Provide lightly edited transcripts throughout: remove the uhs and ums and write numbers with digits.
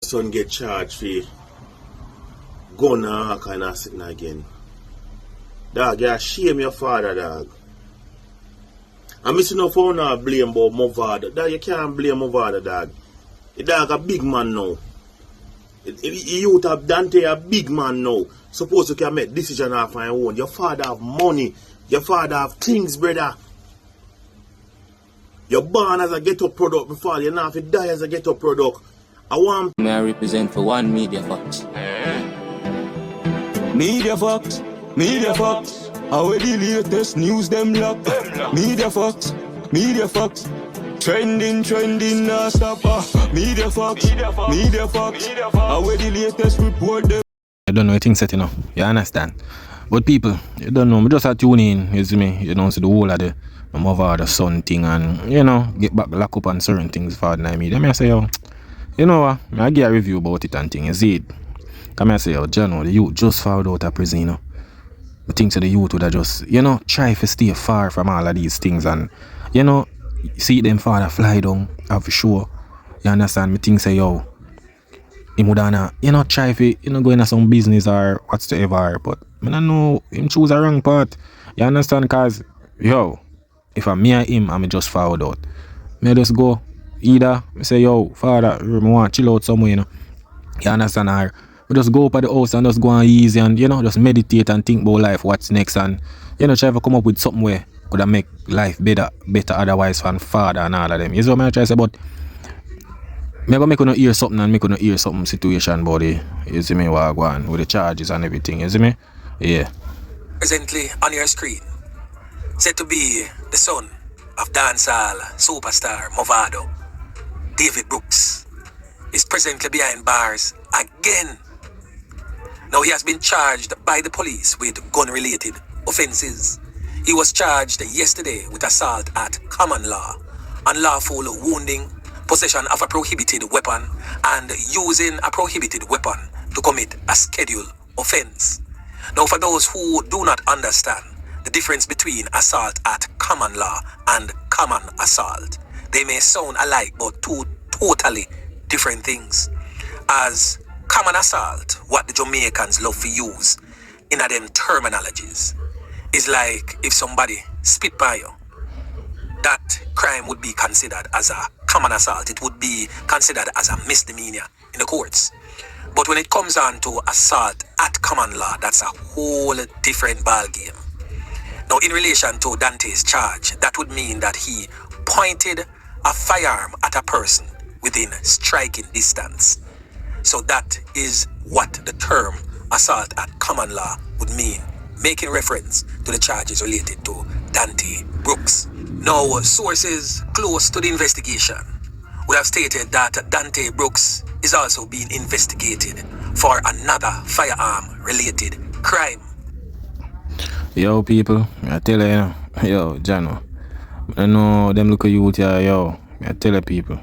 Son get charged for gun and all kind of sitting again. Dog, you shame your father, dog. I'm missing no phone now blame about Mavado. Dog, you can't blame Mavado, dog. The dog a big man now. You have Dante a big man now. Suppose you can make decision off on your own. Your father have money. Your father have things, brother. You're born as a ghetto product before you now if you die as a ghetto product. I want May I represent for one Media Fox. Media Fox, Media Fox. How the latest news them lock. Media Fox, Media Fox. Trending, nah stop. Media Fox, Media Fox. How the latest report them. I don't know what things set, you know. You understand? But people, you don't know. I just have to tune in, you see me. You don't see the whole of the mother, the son thing, and you know, get back lock up on certain things for the media. I say, yo, you know what? I give a review about it and thing. You see it? Come I say, yo, Jano, the youth just found out of prison, you know. The things that the youth would have just, you know, try to stay far from all of these things and, you know, see them father fly down, for sure. You understand? Me think say, yo, him would have, you know, try to, you know, go into some business or whatsoever, but I don't know, him choose a wrong part. You understand? Because, yo, if I'm me and him, I'm just found out. Me just go, either, I say, yo, father, I want to chill out somewhere, you know. You understand? Or we just go up at the house and just go on easy and, you know, just meditate and think about life, what's next, and, you know, try to come up with something where could have make life better otherwise for father and all of them. You see what I'm trying to say? But I'm going to make you hear something and make you hear something situation about it. You see me, what I go on with the charges and everything. You see me? Yeah. Presently on your screen, said to be the son of dancehall superstar Mavado, David Brooks, is presently behind bars again. Now he has been charged by the police with gun-related offenses. He was charged yesterday with assault at common law, unlawful wounding, possession of a prohibited weapon, and using a prohibited weapon to commit a scheduled offense. Now for those who do not understand the difference between assault at common law and common assault, they may sound alike but two totally different things. As common assault, what the Jamaicans love to use in them terminologies, is like if somebody spit by you, that crime would be considered as a common assault. It would be considered as a misdemeanor in the courts. But when it comes on to assault at common law, that's a whole different ballgame. Now, in relation to Dante's charge, that would mean that he pointed a firearm at a person within striking distance. So that is what the term assault at common law would mean, making reference to the charges related to Dante Brooks. Now, sources close to the investigation would have stated that Dante Brooks is also being investigated for another firearm-related crime. Yo, people, I tell you, yo, Jano, I know them look at you here, yo, I tell you, people,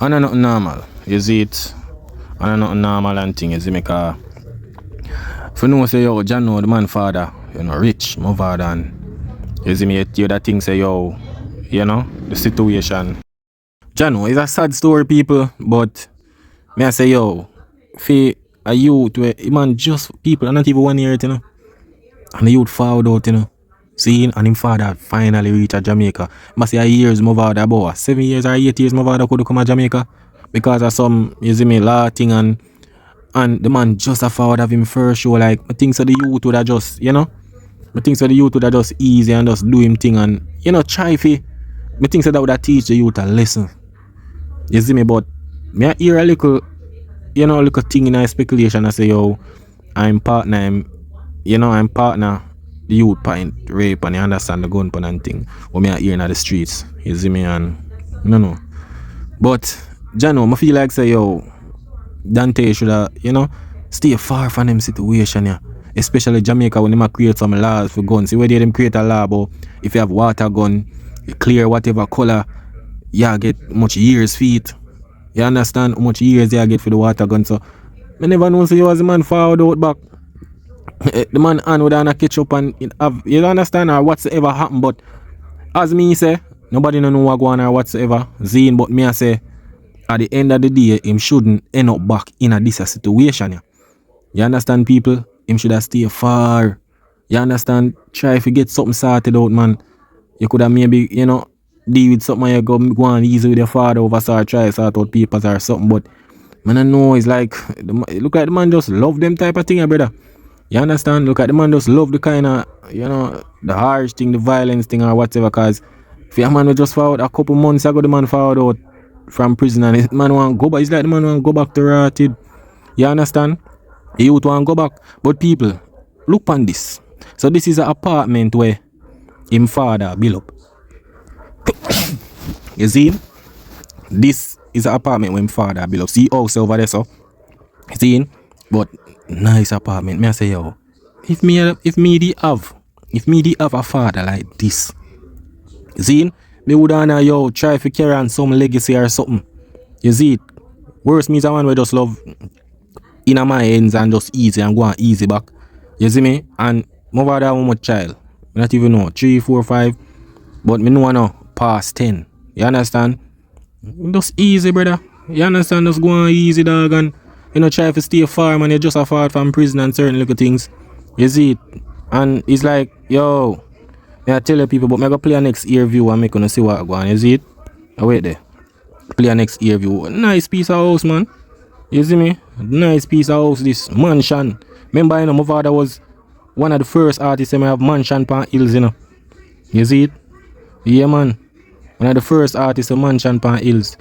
I know nothing normal, you see it? I know nothing normal and thing, you see me, because if you know, say, yo, Jano, the man father, you know, rich, Mavado, and you see me, you hear that thing, say, yo, you know, the situation. Jano, it's a sad story, people, but me I say, yo, for a youth where, man, just people, not even 1 year, you know, and the youth found out, you know, seeing, and him father finally reached Jamaica. Must say a years Mavado about 7 years or 8 years Mavado could come to Jamaica because of some, you see me, law thing, and the man just a forward of him first show, like, I think so the youth would have just, you know, I think so the youth would have just easy and just do him thing and, you know, try fi, I think so that would have teach the youth a lesson. You see me, but me I hear a little, you know, a little thing in a speculation. I say, yo, I'm partner, the youth point rape, and you understand the gun point and thing. What me I hear in the streets, you see me, and no. But, Jano, I feel like say, yo, Dante should have, you know, stay far from them situation, yeah. Especially Jamaica when they create some laws for guns. See where they them create a law about if you have water gun, you clear whatever color, you get much years feet. You understand how much years you get for the water gun. So I never know so you as a man forward out back. The man and would have catch up and have, you understand or whatsoever happen, but as me say, nobody know what go on or whatsoever. Zine, but me I say at the end of the day, him shouldn't end up back in a this situation. Yeah. You understand, people? Him should have stay far. You understand? Try if you get something sorted out, man. You could have maybe, deal with something and you go on easy with your father over try sort out papers or something. But man, I know it's like, look at the man just love them type of thing, brother. You understand? Look at the man just love the kind of, the harsh thing, the violence thing or whatever. Because if your man was just forward a couple months ago, the man forward out from prison and the man want to go back. It's like the man want to go back to rotted. You understand? The youth want to go back. But people, look on this. So this is an apartment where him father built up. You see? This is an apartment where him father built up. See house over there, so. You see? But nice apartment. Me I say, yo, if me have a father like this, you see? Me would try to carry on some legacy or something. You see it? Worst means I want to just love in my hands and just easy and go on easy back. You see me? And Mavado have one more child. I not even know. 3, 4, 5. But me know now past 10. You understand? Just easy, brother. You understand? Just go on easy, dog. And try to stay far, man. You just a far from prison and certain little things. You see it? And it's like, yo, I tell you people, but I go play a next ear view and make gonna see what go on. You see it? I wait there. Play a next ear view. Nice piece of house, man. You see me? Nice piece of house, this mansion. Remember, Mavado was one of the first artists that have mansion pan hills, You see it? Yeah, man. One of the first artists of mansion pan hills.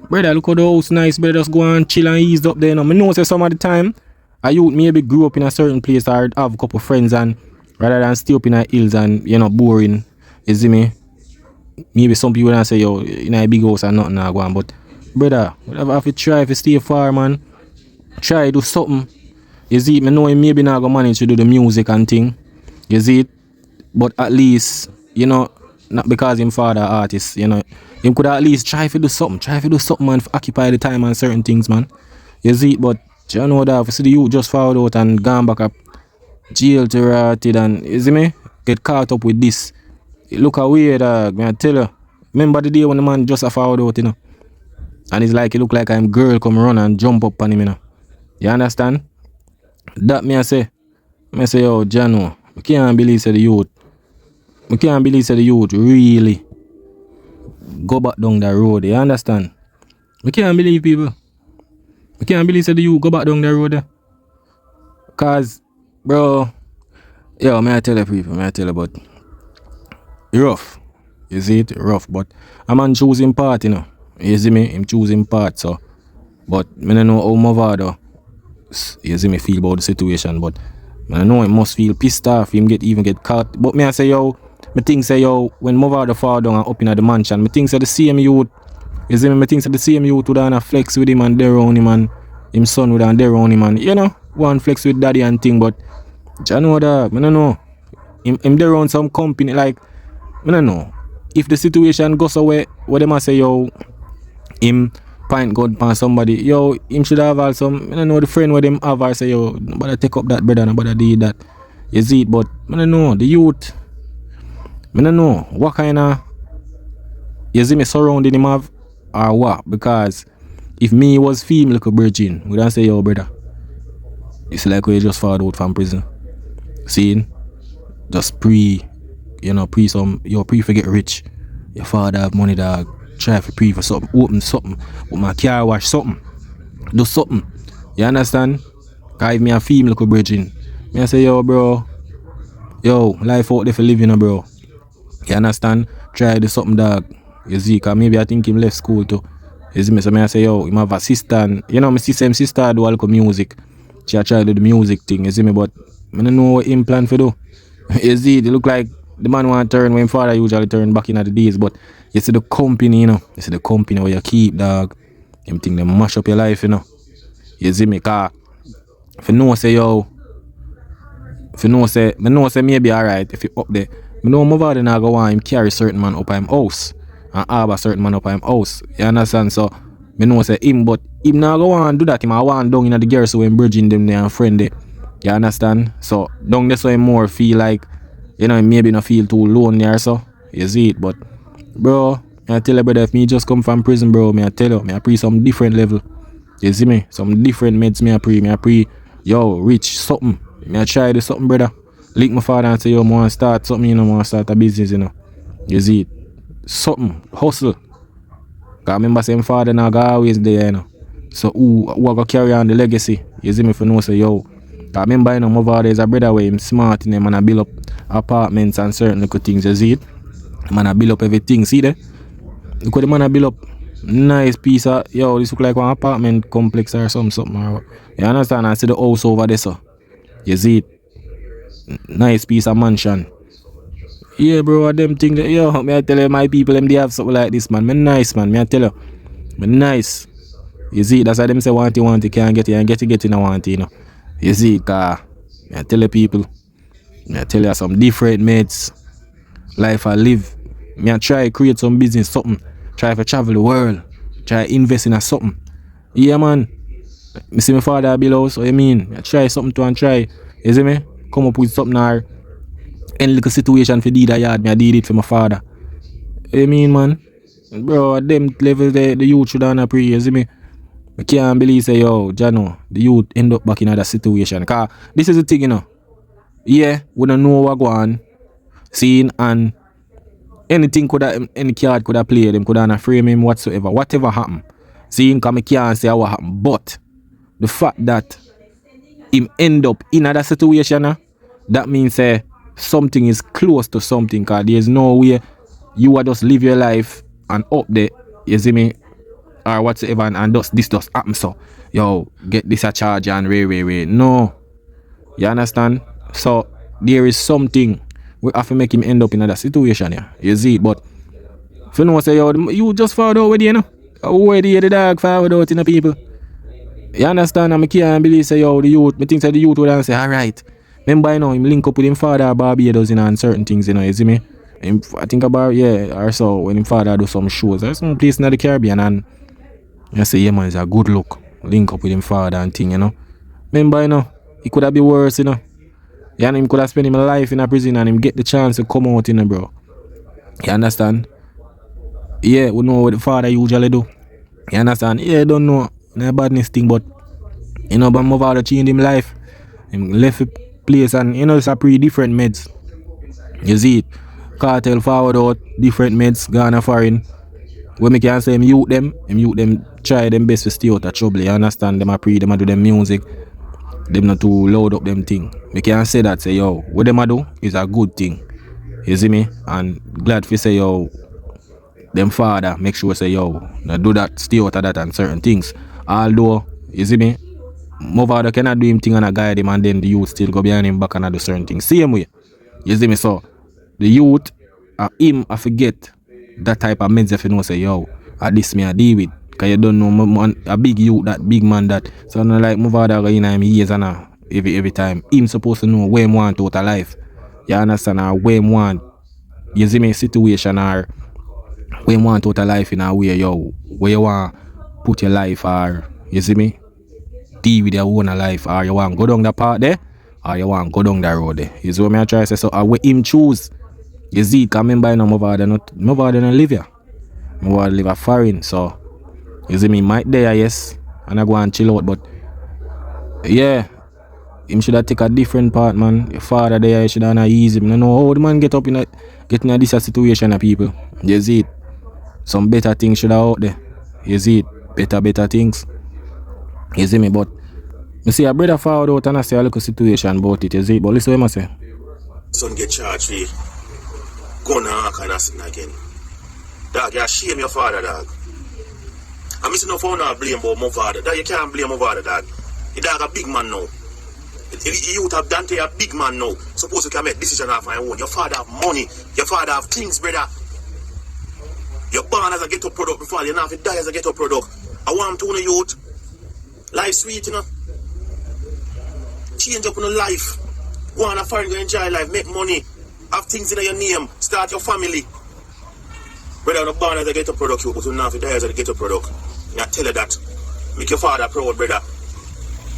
Brother, look how the house nice, brother. Just go and chill and ease up there, I know say some of the time, a youth maybe grew up in a certain place or have a couple friends and rather than stay up in the hills and, boring. You see me? Maybe some people don't say, yo, in a big house and nothing go on. But, brother, whatever have to try if you stay far, man. Try do something. You see it? I know he maybe not going to manage to do the music and thing. You see it? But at least, not because him father artist, him could at least try to do something. Try to do something, man, to occupy the time on certain things, man. You see it? But, you know that, if you see the youth just forward out and gone back up jail to rotted and, you see me? Get caught up with this. It look away, dog, man, I tell you. Remember the day when the man just a forward out, And it's like, it look like I'm girl come run and jump up on him, You understand? That me I say, yo, Jano, I can't believe say the youth. I can't believe say the youth really go back down that road, you understand? I can't believe people. I can't believe say the youth go back down that road there. Cause, bro, yo, may I tell you people, but rough. You see it? Rough, but a man choosing part, You see me? Him choosing part, so. But I don't know how Mavado, you see me, feel about the situation, but I know him must feel pissed off, him even get caught. But me I say, yo, me think say, yo, when Mavado fall down and up in the mansion, me think say the same youth, you see me think say the same youth would have flex with him and there on him and him son would have there on him and, one flex with daddy and thing, but I know that, I don't know. Him there on some company, like, I don't know. If the situation goes away, what they must say, yo, him pint God pan somebody, yo, him should have also some, I don't know, the friend with him have or say, yo, nobody take up that brother, nobody do that. You see it, but I don't know, the youth, I don't know, what kind of, you see me surrounding him have, or what, because if me was female like a virgin, we don't say, yo, brother, it's like we just fall out from prison. Seeing? Just pre forget rich. Your father have money, dog. Try for pre for something, open something, with my car wash something. Do something. You understand? Cause if me a female like a virgin, me I say, yo, bro, yo, life out there for living, bro. You understand? Try do something, dog. You see, cause maybe I think him left school too. You see me? So me I say, yo, him have a sister and, my sister do all the music. She a try to do the music thing, you see me, but I don't know what him plan for do. You see, they look like the man want to turn when father usually turn back in the days, but you see the company, you see the company where you keep, dog. Them thing they mash up your life, You see me, car. If you know say, yo, if you know say maybe alright if you up there. I know Mavado now go on him carry certain man up him house and have a certain man up him house. You understand? So I know say him, but him now go on do that. Him I want down in the girls so him bridging them there and friend there. You understand? So down there so him more feel like, maybe not feel too lonely or so. You see it, but bro, I tell you, brother, if me just come from prison, bro, me I tell you, me I pre some different level. You see me? Some different meds me I pre, yo, rich something. Me I try this something, brother. Link my father and say, yo, I want to start something, you know, I want to start a business, you know. You see it? Something, hustle. Cause I remember saying father now always there, you know. So who go carry on the legacy? You see me if you know say yo. Cause I remember you know Mavado is a brother where him smart in him and I build up apartments and certain little things, you see it? Man I build up everything, see there? Look what the man I build up. Nice piece of yo, this look like one apartment complex or something or you understand? I see the house over there, so you see it? Nice piece of mansion. Yeah, bro, them things that, yo, me I tell you, my people, them they have something like this, man. Me nice, man. Me I tell you, me nice. You see, that's why them say want you, can't get it, and get it, want it, you know. You see, cause me I tell you people, me I tell you some different mates, life I live. Me I try create some business, something. Try to travel the world. Try invest in a something. Yeah, man. Me see my father build house, what you mean? I try something to and try. You see me? Come up with something or any little situation for did a yard, me I did it for my father. You mean, man? Bro, at them level the youth should have pray, you see me? I can't believe say, yo, Jano, the youth end up back in that situation. Cause this is the thing, you know. Yeah, we don't know what go on. Seeing and anything could have, any card could have played, them could have frame him whatsoever. Whatever happened. Seeing come I can't say what happened. But the fact that him end up in that situation, that means something is close to something, cause there's no way you are just live your life and up there, you see me, or whatsoever, and this does happen, so yo, get this a charge and way. No. You understand? So there is something we have to make him end up in that situation, yeah. You see it, but if you know say yo, you just found out with you know. Where the dog found out in the people. You understand? And I can't believe say yo, the youth, me think say the youth would answer, alright. Remember, you know, him link up with him father Barbados, you know, and certain things, you know, you see me? I think about, yeah, or so, when him father do some shows, there's some place in the Caribbean, and you say, yeah, man, it's a good look. Link up with him father and thing, you know? Remember, you know, it could have been worse, you know? Yeah, and him could have spent his life in a prison and him get the chance to come out, you know, bro. You understand? Yeah, we know what the father usually do. You understand? Yeah, don't know, no badness thing, but, you know, but Mavado changed him life. Him left the place and you know it's a pretty different meds. You see it. Cartel forward out, different meds, Ghana foreign. When me can say him youth them try them best to stay out of trouble. You understand? Them a pre, them a do them music. Them not too loud up them thing. Me can say that say yo, what them a do is a good thing. You see me? And glad for say yo, them father make sure say yo, now do that, stay out of that and certain things. Although, you see me? Mavado cannot do him thing and a guide him and then the youth still go behind him back and do certain things. Same way. You see me? So the youth him I forget that type of meds if you know say yo, this me I deal with. Cause you don't know a big youth, that big man that so not like Mavado go in him years and every time. Him supposed to know where him want out of life. You understand, or where him want, you see me, situation or where him want out of life in a way, yo, where you want put your life or you see me? Deal with your own life, or you want go down the part there, or you want go down the road there. You see what I try to say? So where him choose, you see, because remember you know Mavado don't live here. Mavado live a foreign, so you see me might there, yes, and I go and chill out, but yeah, him should have take a different part, man. Your father there, you should have not ease him. You know how the man get in this situation of people. You see it. Some better things should have out there. You see it. Better things. You see me, but I see a brother forward out and I say a little situation about it, you see, but listen what I say. Son get charged for gun and all kind of thing again. Dog, you shame your father, dog. I'm missing no phone or blame about Mavado. Dog, you can't blame Mavado, dog. The dog a big man now. The youth have Dante a big man now. Suppose you can make decision off your own. Your father have money. Your father have things, brother. You're born as a ghetto product before you know if you die as a ghetto product. I want to know youth. Life sweet, you know. Change up on your life. Go on a foreign, go enjoy life, make money, have things in your name, start your family. Brother, you're born as a ghetto product, you, but you know if you die as a ghetto product. I tell you that. Make your father proud, brother.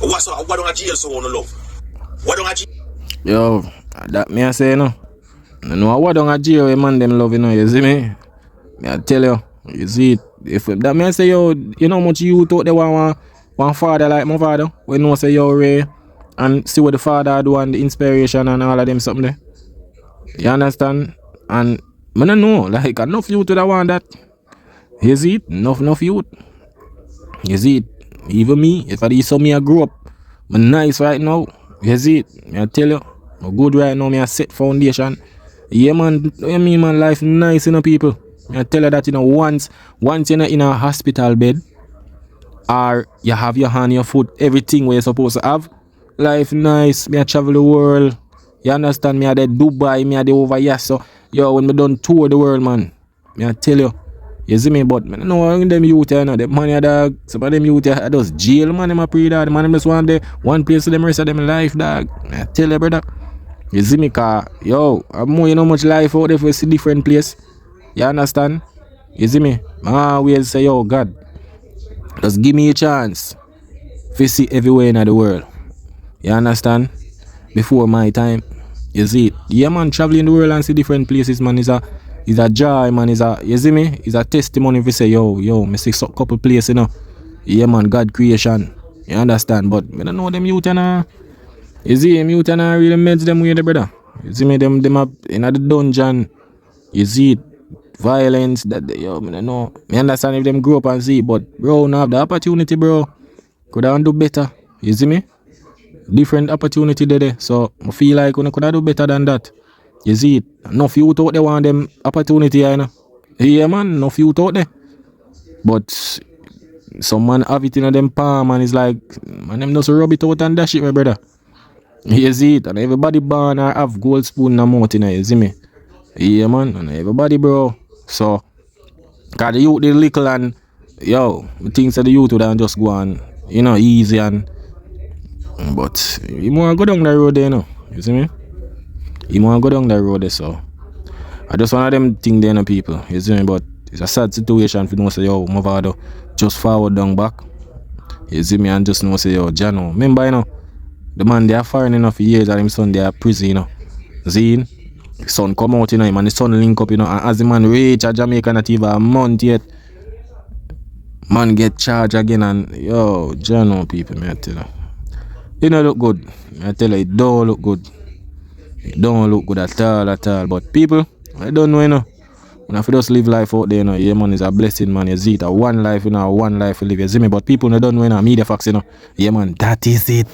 What don't I jail so want to love? What don't I jail? Yo, that me I say no. No, what don't I jail man them love, you know, you see me? I tell you, you see it. If that man say yo, you know how much you thought they want one father like Mavado, when no say yo Ray and see what the father do and the inspiration and all of them something there. You understand? And I don't know, like enough youth that want that. You see it? Enough youth. You see it? Even me, if I saw me I grew up, I'm nice right now. You see it? I tell you, I'm good right now, I set foundation. Yeah man, I mean man, life nice, you know people. I tell you that, you know, once you're in a hospital bed or you have your hand, your foot, everything where you're supposed to have, life nice. Me I travel the world. You understand? Me I there Dubai, me I there over here. So yo, when me done tour the world, man, me I tell you, you see me, but man, no them youth, you know, them money dog. Some of them youth I just jail, man, them a pre dog. Man, them just want the one place to them rest of them life, dog. Me I tell you, brother. You see me, car, yo, I'm more, you know, much life out there for see different place. You understand? You see me? I always say, yo, God, just give me a chance to see everywhere in the world. You understand? Before my time. You see it? Yeah, man, traveling the world and see different places, man, is a joy, man, you see me? It's a testimony if you say, yo, me see a couple places, you know. Yeah, man, God creation. You understand? But I don't know them youth and you see them youth and really meds them with the brother. You see me, them up in the dungeon. You see it? Violence, that yo, I don't know. I understand if them grow up and see it, but bro, now have the opportunity, bro. Could I do better? You see me? Different opportunity there. So I feel like we could do better than that. You see it? Enough youth out there want them opportunity, you know. Yeah man, enough youth out there. But some man have it in them palm and it's like, man, them just rub it out and dash it, my brother. You see it? And everybody born or have gold spoon in the mouth, you know, you see me? Yeah man, and everybody, bro. So, cause the youth, the little and, yo, things that the youth would just go on, you know, easy and, but, you want to go down the road there, you know, you see me? You want to go down the road there, so, I just one of them things there, you know, people, you see me, but, it's a sad situation for you to say, yo, Mavado, just forward down back, you see me, and just know say, yo, Jano, remember, you know, the man, they are foreign enough for years, and him son, they are prison, you know, Zine. Son come out, you know, him and the son link up, you know, and as the man reach a Jamaica not even a month yet, man get charged again and yo, Jano people, me I tell you. It don't look good. I tell you, it don't look good. It don't look good at all. But people, I don't know, you know. When I just live life out there, you know, yeah man is a blessing, man. You see it, a one life, you know, one life to live, you see me. But people don't know, you know, media facts, you know. Yeah man, that is it.